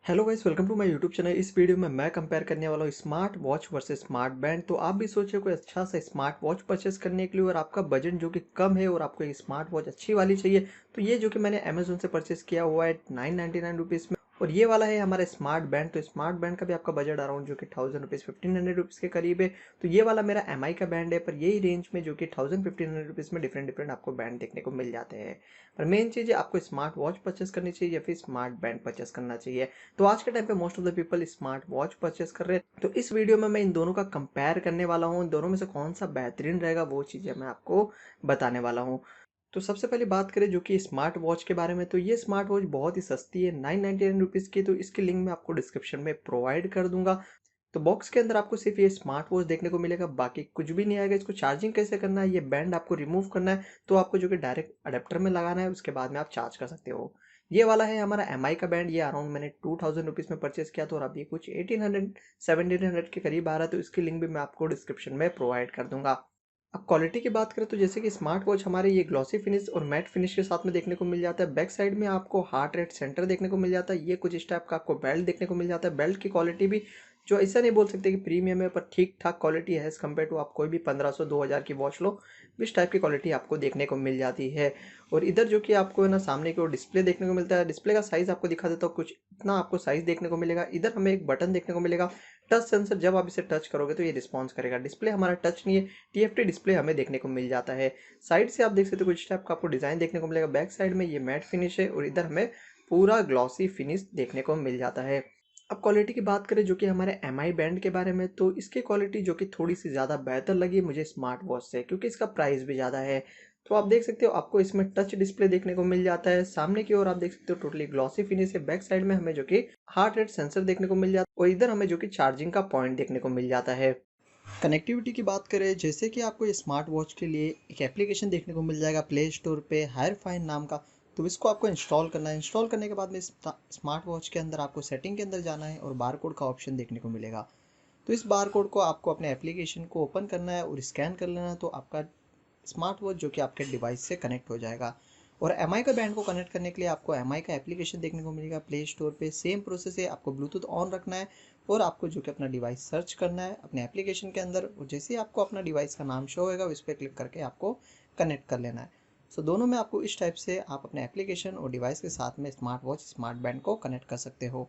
Hello guys, welcome to my YouTube channel. इस video में मैं कंपेयर करने वाला हूँ smart watch versus smart band. तो आप भी सोच रहे हो कोई अच्छा सा स्मार्ट वॉच परचेस करने के लिए और आपका बजट जो कि कम है और आपको एक स्मार्ट वॉच अच्छी वाली चाहिए, तो ये जो कि मैंने अमेजोन से परचेस किया हुआ है 999 रुपीज़ में। और ये वाला है हमारा स्मार्ट बैंड। तो स्मार्ट बैंड का भी आपका बजट अराउंड जो कि 1000 रुपीज़ 1500 रुपीज़ के करीब है। तो ये वाला मेरा एमआई का बैंड है, पर यही रेंज में जो कि 1000 1500 रुपीज़ में डिफरेंट डिफरेंट आपको बैंड देखने को मिल जाते हैं। पर मेन चीज़ है, आपको स्मार्ट वॉच परचेस करनी चाहिए या फिर स्मार्ट बैंड परचेस करना चाहिए। तो आज के टाइम पे most of the people smart watch purchase कर रहे हैं। तो इस वीडियो में मैं इन दोनों का कंपेयर करने वाला हूँ। इन दोनों में से कौन सा बेहतरीन रहेगा वो चीज़ें मैं आपको बताने वाला हूँ। तो सबसे पहले बात करें जो कि स्मार्ट वॉच के बारे में, तो ये स्मार्ट वॉच बहुत ही सस्ती है, 999 रुपीज़ की। तो इसकी लिंक मैं आपको डिस्क्रिप्शन में प्रोवाइड कर दूंगा। तो बॉक्स के अंदर आपको सिर्फ ये स्मार्ट वॉच देखने को मिलेगा, बाकी कुछ भी नहीं आएगा। इसको चार्जिंग कैसे करना है, ये बैंड आपको रिमूव करना है, तो आपको जो कि डायरेक्ट अडेप्टर में लगाना है, उसके बाद में आप चार्ज कर सकते हो। ये वाला है हमारा एमआई का बैंड। ये अराउंड मैंने 2000 रुपीज़ में परचेस किया था और अभी कुछ 1800 1700 के करीब आ रहा है। तो इसकी लिंक भी मैं आपको डिस्क्रिप्शन में प्रोवाइड कर दूंगा। अब क्वालिटी की बात करें तो जैसे कि स्मार्ट वॉच हमारे ये ग्लॉसी फिनिश और मैट फिनिश के साथ में देखने को मिल जाता है। बैक साइड में आपको हार्ट रेट सेंटर देखने को मिल जाता है। ये कुछ इस टाइप का आपको बेल्ट देखने को मिल जाता है। बेल्ट की क्वालिटी भी जो ऐसा नहीं बोल सकते कि प्रीमियम है, पर ठीक ठाक क्वालिटी है एज कम्पेयर टू आप कोई भी 1500 2000 की वॉच लो, इस टाइप की क्वालिटी आपको देखने को मिल जाती है। और इधर जो कि आपको है ना, सामने की ओर डिस्प्ले देखने को मिलता है। डिस्प्ले का साइज आपको दिखा देता हूँ, कुछ इतना आपको साइज देखने को मिलेगा। इधर हमें एक बटन देखने को मिलेगा, टच सेंसर। जब आप इसे टच करोगे तो ये रिस्पॉन्स करेगा। डिस्प्ले हमारा टच नहीं है, टीएफटी डिस्प्ले हमें देखने को मिल जाता है। साइड से आप देख सकते हो कुछ टाइप का आपको डिजाइन देखने को मिलेगा। बैक साइड में ये मैट फिनिश है और इधर हमें पूरा ग्लॉसी फिनिश देखने को मिल जाता है। अब क्वालिटी की बात करें जो कि हमारे एमआई बैंड के बारे में, तो इसकी क्वालिटी जो कि थोड़ी सी ज़्यादा बेहतर लगी मुझे स्मार्ट वॉच से, क्योंकि इसका प्राइस भी ज़्यादा है। तो आप देख सकते हो आपको इसमें टच डिस्प्ले देखने को मिल जाता है। सामने की ओर आप देख सकते हो टोटली ग्लॉसी फिनिश है। बैक साइड में हमें जो कि हार्ट रेट सेंसर देखने को मिल जाता है और इधर हमें जो कि चार्जिंग का पॉइंट देखने को मिल जाता है। कनेक्टिविटी की बात करें, जैसे कि आपको ये स्मार्ट वॉच के लिए एक एप्लीकेशन देखने को मिल जाएगा प्ले स्टोर पे, हायर फाइन नाम का। तो इसको आपको इंस्टॉल करना है। इंस्टॉल करने के बाद में स्मार्ट वॉच के अंदर आपको सेटिंग के अंदर जाना है और बार कोड का ऑप्शन देखने को मिलेगा। तो इस बार कोड को आपको अपने एप्लीकेशन को ओपन करना है और स्कैन कर लेना है, तो आपका स्मार्ट वॉच जो कि आपके डिवाइस से कनेक्ट हो जाएगा। और एमआई का बैंड को कनेक्ट करने के लिए आपको एमआई का एप्लीकेशन देखने को मिलेगा प्ले स्टोर पे। सेम प्रोसेस है, आपको ब्लूटूथ ऑन रखना है और आपको जो कि अपना डिवाइस सर्च करना है अपने एप्लीकेशन के अंदर। और जैसे ही आपको अपना डिवाइस का नाम शो होगा, उस पर क्लिक करके आपको कनेक्ट कर लेना है। सो दोनों में आपको इस टाइप से आप अपने एप्लीकेशन और डिवाइस के साथ में स्मार्ट वॉच स्मार्ट बैंड को कनेक्ट कर सकते हो।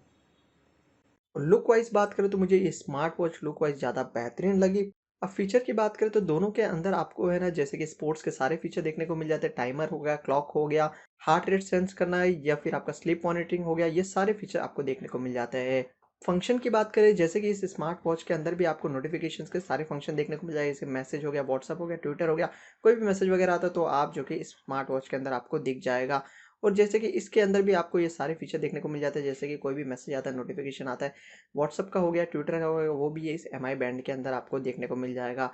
और लुक वाइज बात करें तो मुझे ये स्मार्ट वॉच लुक वाइज ज़्यादा बेहतरीन लगी। अब फीचर की बात करें तो दोनों के अंदर आपको है ना, जैसे कि स्पोर्ट्स के सारे फीचर देखने को मिल जाते हैं। टाइमर हो गया, क्लॉक हो गया, हार्ट रेट सेंस करना है या फिर आपका स्लीप मॉनिटरिंग हो गया, ये सारे फीचर आपको देखने को मिल जाते हैं। फंक्शन की बात करें, जैसे कि इस स्मार्ट वॉच के अंदर भी आपको नोटिफिकेशंस के सारे फंक्शन देखने को मिल जाएगा। जैसे मैसेज हो गया, व्हाट्सअप हो गया, ट्विटर हो गया, कोई भी मैसेज वगैरह आता है तो आप जो कि इस स्मार्ट वॉच के अंदर आपको दिख जाएगा। और जैसे कि इसके अंदर भी आपको ये सारे फीचर देखने को मिल जाते हैं। जैसे कि कोई भी मैसेज आता है, नोटिफिकेशन आता है, व्हाट्सअप का हो गया, ट्विटर का हो गया, वो भी ये इस एमआई बैंड के अंदर आपको देखने को मिल जाएगा।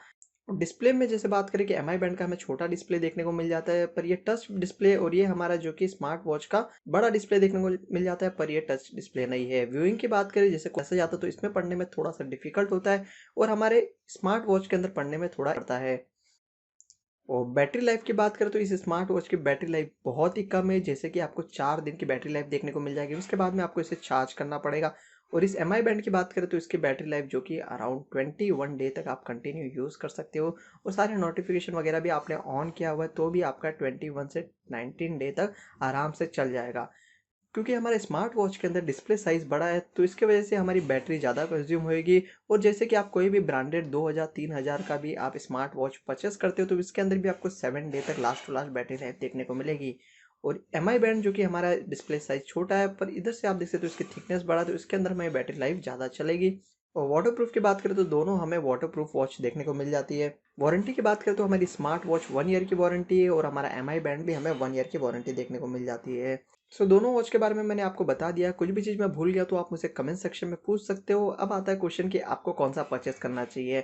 डिस्प्ले में जैसे बात करें कि एमआई बैंड का हमें छोटा डिस्प्ले देखने को मिल जाता है, पर ये टच डिस्प्ले। और ये हमारा जो कि स्मार्ट वॉच का बड़ा डिस्प्ले देखने को मिल जाता है, पर ये टच डिस्प्ले नहीं है। व्यूइंग की बात करें, जैसे मैसेज आता है तो इसमें पढ़ने में थोड़ा सा डिफिकल्ट होता है और हमारे स्मार्ट वॉच के अंदर पढ़ने में थोड़ा पड़ता है। और बैटरी लाइफ की बात करें तो इस स्मार्ट वॉच की बैटरी लाइफ बहुत ही कम है। जैसे कि आपको 4 दिन की बैटरी लाइफ देखने को मिल जाएगी, उसके बाद में आपको इसे चार्ज करना पड़ेगा। और इस एम आई बैंड की बात करें तो इसकी बैटरी लाइफ जो कि अराउंड 21 डे तक आप कंटिन्यू यूज़ कर सकते हो। और सारे नोटिफिकेशन वगैरह भी आपने ऑन किया हुआ है तो भी आपका 21 से 19 डे तक आराम से चल जाएगा। क्योंकि हमारे स्मार्ट वॉच के अंदर डिस्प्ले साइज़ बड़ा है, तो इसके वजह से हमारी बैटरी ज़्यादा कंज्यूम होएगी। और जैसे कि आप कोई भी ब्रांडेड 2000 3000 का भी आप स्मार्ट वॉच परचेस करते हो, तो इसके अंदर भी आपको 7 डे तक last to last battery life देखने को मिलेगी। और एम आई बैंड जो कि हमारा डिस्प्ले साइज छोटा है, पर इधर से आप देख सकते हो इसकी थिकनेस बड़ा, तो इसके अंदर हमें बैटरी लाइफ ज़्यादा चलेगी। और वाटर प्रूफ की बात करें तो दोनों हमें वाटर प्रूफ वॉच देखने को मिल जाती है। वारंटी की बात करें तो हमारी स्मार्ट वॉच 1 ईयर की वारंटी है और हमारा एम आई बैंड भी हमें 1 ईयर की वारंटी देखने को मिल जाती है। दोनों वॉच के बारे में मैंने आपको बता दिया। कुछ भी चीज़ मैं भूल गया तो आप मुझसे कमेंट सेक्शन में पूछ सकते हो। अब आता है क्वेश्चन कि आपको कौन सा परचेस करना चाहिए।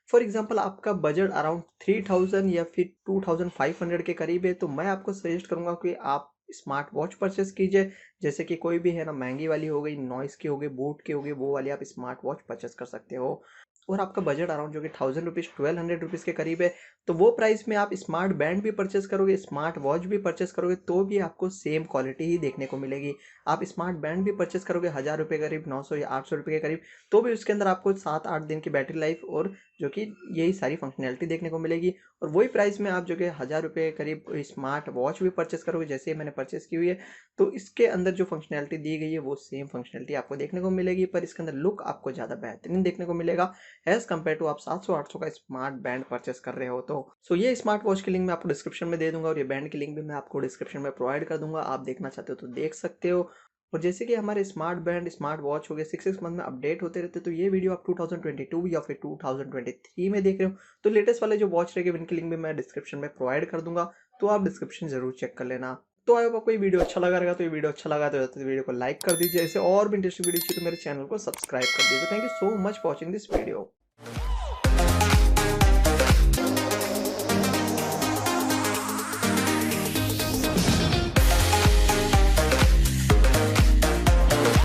फॉर एग्जांपल आपका बजट अराउंड 3000 या फिर 2500 के करीब है, तो मैं आपको सजेस्ट करूंगा कि आप स्मार्ट वॉच परचेस कीजिए। जैसे कि कोई भी है ना, महंगी वाली हो गई, नॉइस की हो गई, बूट की हो गई, वो वाली आप स्मार्ट वॉच परचेस कर सकते हो। और आपका बजट अराउंड जो कि 1000 रुपीज़ 1200 रुपीज़ के करीब है, तो वो प्राइस में आप स्मार्ट बैंड भी परचेस करोगे, स्मार्ट वॉच भी परचेस करोगे, तो भी आपको सेम क्वालिटी ही देखने को मिलेगी। आप स्मार्ट बैंड भी परचेस करोगे 1000 रुपये करीब, 900 या 800 रुपये के करीब, तो भी उसके अंदर आपको 7-8 दिन की बैटरी लाइफ और जो कि यही सारी फंक्शनैलिटी देखने को मिलेगी। और वही प्राइस में आप जो कि 1000 रुपये करीब स्मार्ट वॉच भी परचेस करोगे, जैसे ही मैंने परचेस की हुई है, तो इसके अंदर जो फंक्शनैलिटी दी गई है वो सेम फंक्शनैलिटी आपको देखने को मिलेगी, पर इसके अंदर लुक आपको ज़्यादा बेहतरीन देखने को मिलेगा एज़ कम्पेयर टू आप 700-800 का स्मार्ट बैंड परचेस कर रहे हो तो। सो ये स्मार्ट वॉच की लिंक मैं आपको डिस्क्रिप्शन में दे दूँगा और ये बैंड की लिंक भी मैं आपको डिस्क्रिप्शन में प्रोवाइड कर दूँगा। आप देखना चाहते हो तो देख सकते हो। और जैसे कि हमारे स्मार्ट बैंड, स्मार्ट वॉच हो गए 6-6 मंथ में अपडेट होते रहते हैं, तो ये वीडियो आप 2022 या फिर 2023 में देख रहे हो, तो लेटेस्ट वाले जो वॉच रहेंगे इनकी लिंक भी मैं डिस्क्रिप्शन में प्रोवाइड कर दूँगा, तो आप डिस्क्रिप्शन ज़रूर चेक कर लेना। तो आई होप आपको ये वीडियो अच्छा लगा रहेगा, तो ये वीडियो अच्छा लगा तो वीडियो को लाइक कर दीजिए। ऐसे और भी इंटरेस्टिंग वीडियो चाहिए तो मेरे चैनल को सब्सक्राइब कर दीजिए। Thank you so much for watching this video.